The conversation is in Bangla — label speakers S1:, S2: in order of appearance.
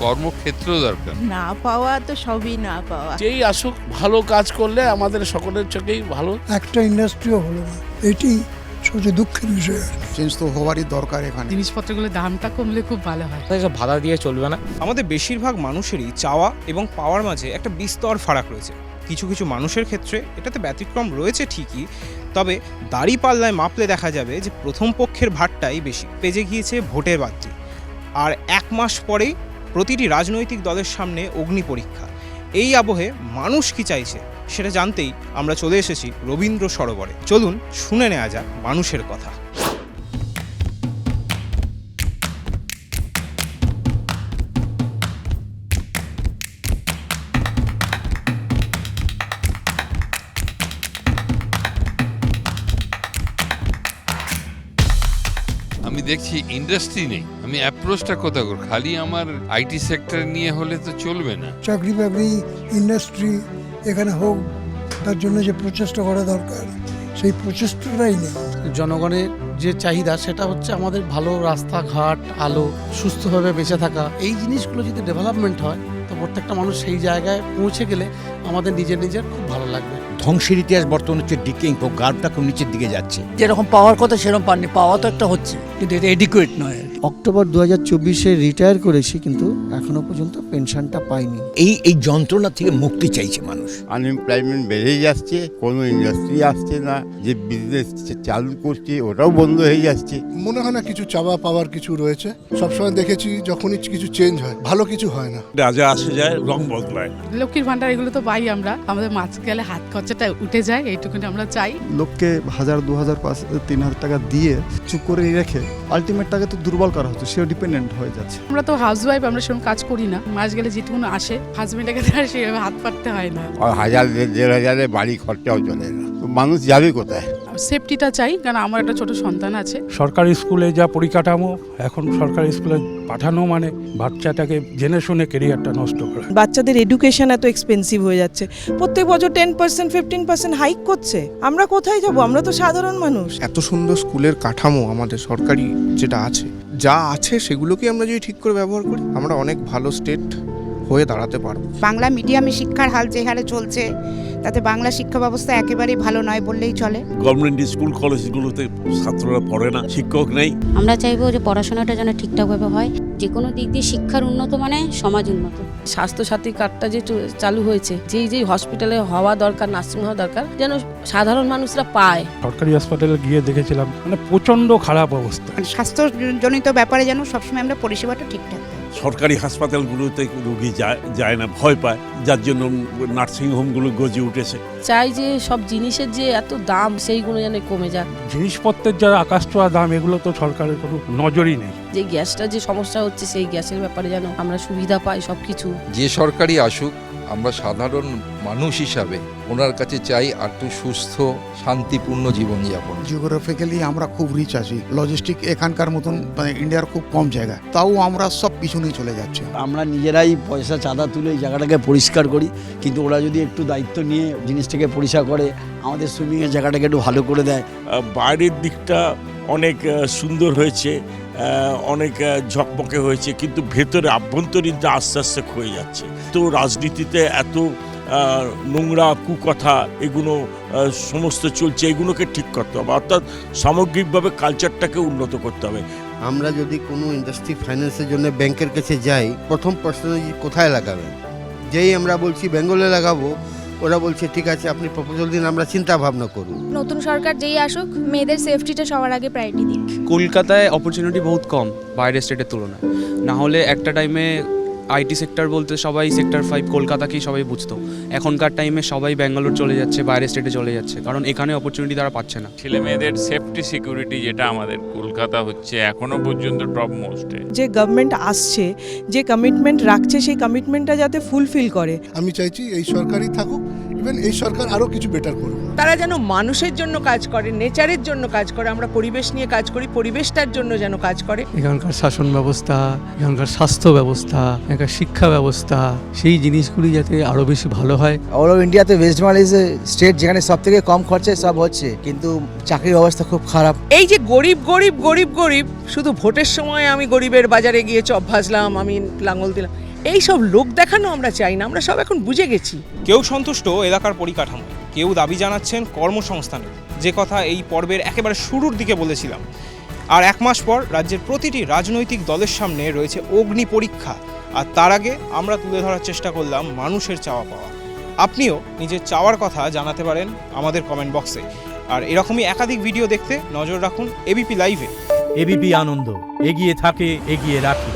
S1: কর্মক্ষেত্র দরকার।
S2: না পাওয়া তো সবই না পাওয়া।
S3: যেই আসুক ভালো কাজ করলে আমাদের সকলের চোখেই ভালো।
S4: একটা ইন্ডাস্ট্রিও হলো না, এটি সবচেয়ে দুঃখের বিষয়।
S5: চেঞ্জ তো হওয়ারই দরকার এখানে।
S6: জিনিসপত্রগুলোর দামটা কমলে খুব ভালো হয়।
S7: ভাড়া দিয়ে চলবে না।
S8: আমাদের বেশিরভাগ মানুষেরই চাওয়া এবং পাওয়ার মাঝে একটা বিস্তর ফারাক রয়েছে। কিছু কিছু মানুষের ক্ষেত্রে এটাতে ব্যতিক্রম রয়েছে ঠিকই, তবে দাঁড়িপাল্লায় মাপলে দেখা যাবে যে প্রথম পক্ষের ভারটাই বেশি পেজে গিয়েছে ভোটের বাদটি। আর এক মাস পরেই প্রতিটি রাজনৈতিক দলের সামনে অগ্নি পরীক্ষা। এই আবহে মানুষ কি চাইছে সেটা জানতেই আমরা চলে এসেছি রবীন্দ্র সরোবরে। চলুন শুনে নেওয়া যাক মানুষের কথা।
S1: আমি দেখছি ইন্ডাস্ট্রি নেই, আমি অ্যাপ্রোচটা কোথা করব? খালি আমার আইটি সেক্টর নিয়ে হলে তো চলবে না।
S4: চাকরি বাকরি, ইন্ডাস্ট্রি এখানে হোক, তার জন্য যে প্রচেষ্টা করা দরকার সেই প্রচেষ্টাটাই নেই।
S3: জনগণের যে চাহিদা সেটা হচ্ছে আমাদের ভালো রাস্তাঘাট, আলো, সুস্থভাবে বেঁচে থাকা। এই জিনিসগুলো যদি ডেভেলপমেন্ট হয় তো প্রত্যেকটা মানুষ সেই জায়গায় পৌঁছে গেলে আমাদের নিজের খুব ভালো লাগবে।
S5: ধ্বংসের ইতিহাস বর্তমানে হচ্ছে ডিকেইং, গার্ভটা খুব নিচের দিকে যাচ্ছে।
S9: যেরকম পাওয়ার কথা সেরকম পাননি, পাওয়া তো একটা হচ্ছে কিন্তু এটা এডিকুয়েট নয়।
S10: অক্টোবর 2024-এ রিটায়ার করেছি কিন্তু এখনো পর্যন্ত পেনশনটা পাইনি।
S5: এই যন্ত্রণা থেকে মুক্তি চাইছে মানুষ।
S11: আনএমপ্লয়মেন্ট বেড়েই যাচ্ছে, কোনো ইন্ডাস্ট্রি আসছে না, যে বিজনেস চালু করছে ওটাও বন্ধ হয়ে যাচ্ছে।
S4: মনে হয় না কিছু চাওয়া পাওয়ার কিছু রয়েছে। সবসময় দেখেছি যখনই কিছু চেঞ্জ হয় ভালো কিছু হয় না,
S3: রাজা আসে যায়, রং বদলায়।
S6: লক্ষ্মীর ভান্ডার এগুলো তো পাই আমরা, আমাদের মাছ গেলে হাত খরচাটা উঠে যায়, এইটুকুনি আমরা চাই।
S10: লোককে 1000, 2000, 5000, 3000 টাকা দিয়ে চুপ করে রেখে আলটিমেট টাকা তো দুর্বল করা হচ্ছে, সেও ডিপেন্ডেন্ট হয়ে যাচ্ছে।
S6: আমরা তো হাউসওয়াইফ, আমরা সেরকম কাজ করি না। মাস গেলে যেটুকুন আসে হাজবেন্ডের কাছে সেভাবে হাত পাততে হয় না।
S11: 1000-1500 বাড়ি খরচাও চলে না, তো মানুষ যাবে কোথায়?
S6: সেফটিটা চাই, কারণ আমার একটা ছোট সন্তান আছে।
S3: সরকারি স্কুলে যা পরিকাঠামো, এখন সরকারি স্কুলে পাঠানো মানে বাচ্চাটাকে জেনে শুনে কেরিয়ারটা নষ্ট করে।
S2: বাচ্চাদের এডুকেশন এত এক্সপেন্সিভ হয়ে যাচ্ছে, প্রত্যেক বছর 10%, 15% হাইক করছে। আমরা কোথায় যাব? আমরা তো সাধারণ মানুষ।
S8: এত সুন্দর স্কুলের কাঠামো আমাদের সরকারি যেটা আছে, যা আছে সেগুলোকে আমরা যদি ঠিক করে ব্যবহার করি, আমরা অনেক ভালো স্টেট হয়ে দাঁড়াতে পারবো।
S2: বাংলা মিডিয়ামে শিক্ষার হাল যে হারে চলছে তাতে বাংলা শিক্ষা ব্যবস্থা একেবারেই ভালো নয় বললেই চলে।
S3: গভর্নমেন্ট স্কুল কলেজগুলোতে ছাত্ররা পড়ে না, শিক্ষক নেই।
S6: আমরা চাইবো যে পড়াশোনাটা যেন ঠিকঠাকভাবে হয়, যে কোনো দিক দিয়ে শিক্ষার উন্নত মানে সমাজ উন্নত। স্বাস্থ্যসাথী কার্ডটা যে চালু হয়েছে, যেই হসপিটালে হওয়া দরকার, নার্সিং হওয়া দরকার, যেন সাধারণ মানুষরা পায়।
S3: সরকারি হাসপাতালে গিয়ে দেখেছিলাম মানে প্রচন্ড খারাপ অবস্থা।
S2: স্বাস্থ্যজনিত ব্যাপারে যেন সবসময় আমরা পরিষেবাটা ঠিকঠাক পাই।
S3: সরকারি হাসপাতালগুলোতে রোগী যায় না, ভয় পায়, যার জন্য নার্সিং হোমগুলো গজে উঠেছে।
S6: চাই যে সব জিনিসের যে এত দাম সেইগুলো যেন কমে যাক।
S3: জিনিসপত্রের যারা আকাশ ছোঁয়া দাম, এগুলো তো সরকারের কোনো নজরই নেই।
S6: যে গ্যাসটা যে সমস্যা হচ্ছে, সেই গ্যাসের ব্যাপারে যেন আমরা সুবিধা পাই সবকিছু।
S1: যে সরকারই আসুক, আমরা সাধারণ মানুষ হিসাবে ওনার কাছে চাই একটু সুস্থ শান্তিপূর্ণ জীবনযাপন।
S5: জিওগ্রাফিক্যালি আমরা খুব রিচ আছি, লজিস্টিক এখানকার মতন মানে ইন্ডিয়ার খুব কম জায়গা, তাও আমরা সব পিছনেই চলে যাচ্ছে।
S9: আমরা নিজেরাই পয়সা চাঁদা তুলে এই জায়গাটাকে পরিষ্কার করি, কিন্তু ওরা যদি একটু দায়িত্ব নিয়ে জিনিসটাকে পরিষ্কার করে, আমাদের সুইমিংয়ের জায়গাটাকে একটু ভালো করে দেয়।
S3: বাইরের দিকটা অনেক সুন্দর হয়েছে, অনেক ঝকমকে হয়েছে, কিন্তু ভেতরে আভ্যন্তরীণটা আস্তে আস্তে ক্ষয়ে যাচ্ছে। তো রাজনীতিতে এত নোংরা কুকথা এগুলো সমস্ত চলছে, এগুলোকে ঠিক করতে হবে, অর্থাৎ সামগ্রিকভাবে কালচারটাকে উন্নত করতে হবে।
S11: আমরা যদি কোনো ইন্ডাস্ট্রি ফাইন্যান্সের জন্য ব্যাংকের কাছে যাই, প্রথম প্রশ্ন কোথায় লাগাবেন? যেই আমরা বলছি বেঙ্গলে লাগাবো, ওরা বলছে ঠিক আছে আপনি প্রপোজাল দিন, আমরা চিন্তা ভাবনা করুন।
S6: নতুন সরকার যেই আসুক, মেয়েদের সেফটিটা সবার আগে প্রায়োরিটি দিক।
S7: কলকাতায় অপরচুনিটি বহুত কম বাইরের স্টেটের তুলনায়। না হলে একটা টাইমে আইটি সেক্টর বলতে সবাই সেক্টর 5 কলকাতাকেই সবাই বুঝতো। এখনকার টাইমে সবাই ব্যাঙ্গালোর চলে যাচ্ছে, বাইরের স্টেটে চলে যাচ্ছে, কারণ এখানে অপরচুনিটি তারা পাচ্ছে না।
S1: ছেলে মেয়েদের সেফটি সিকিউরিটি যেটা আমাদের কলকাতা হচ্ছে এখনো পর্যন্ত টপ মোস্টে।
S2: যে গভর্নমেন্ট আসছে, যে কমিটমেন্ট রাখছে, সেই কমিটমেন্টটা যাতে ফুলফিল করে।
S4: আমি চাইছি এই সরকারই থাকুক, ইভেন এই সরকার আরো কিছু বেটার করুক।
S2: তারা যেন মানুষের জন্য কাজ করে, নেচারের জন্য কাজ করে। আমরা পরিবেশ নিয়ে কাজ করি, পরিবেশটার জন্য যেন কাজ করে।
S10: এখানকার শাসন ব্যবস্থা, এখানকার স্বাস্থ্য ব্যবস্থা, এখানকার শিক্ষা ব্যবস্থা, সেই জিনিসগুলি যাতে আরো বেশি ভালো হয়।
S9: অল ওভার ইন্ডিয়াতে West Bengal is a state যেখানে সব থেকে কম খরচায় সব হচ্ছে, কিন্তু চাকরির অবস্থা খুব খারাপ।
S2: এই যে গরিব গরিব গরিব গরিব, শুধু ভোটের সময় আমি গরিবের বাজারে গিয়ে চপ ভাজলাম, আমি লাঙল দিলাম,
S12: এই সব লোক দেখানো আমরা চাই না, আমরা সব এখন বুঝে গেছি।
S8: কেউ সন্তুষ্ট এলাকার পরিকাঠামো, কেউ দাবি জানাচ্ছেন কর্মসংস্থানের, যে কথা এই পর্বের একেবারে শুরুর দিকে বলেছিলাম। আর 1 মাস পর রাজ্যের প্রতিটি রাজনৈতিক দলের সামনে রয়েছে অগ্নি পরীক্ষা, আর তার আগে আমরা তুলে ধরার চেষ্টা করলাম মানুষের চাওয়া পাওয়া। আপনিও নিজের চাওয়ার কথা জানাতে পারেন আমাদের কমেন্ট বক্সে। আর এরকমই একাধিক ভিডিও দেখতে নজর রাখুন এবিপি লাইভে।
S13: এবিপি আনন্দ, এগিয়ে থাকে, এগিয়ে রাখে।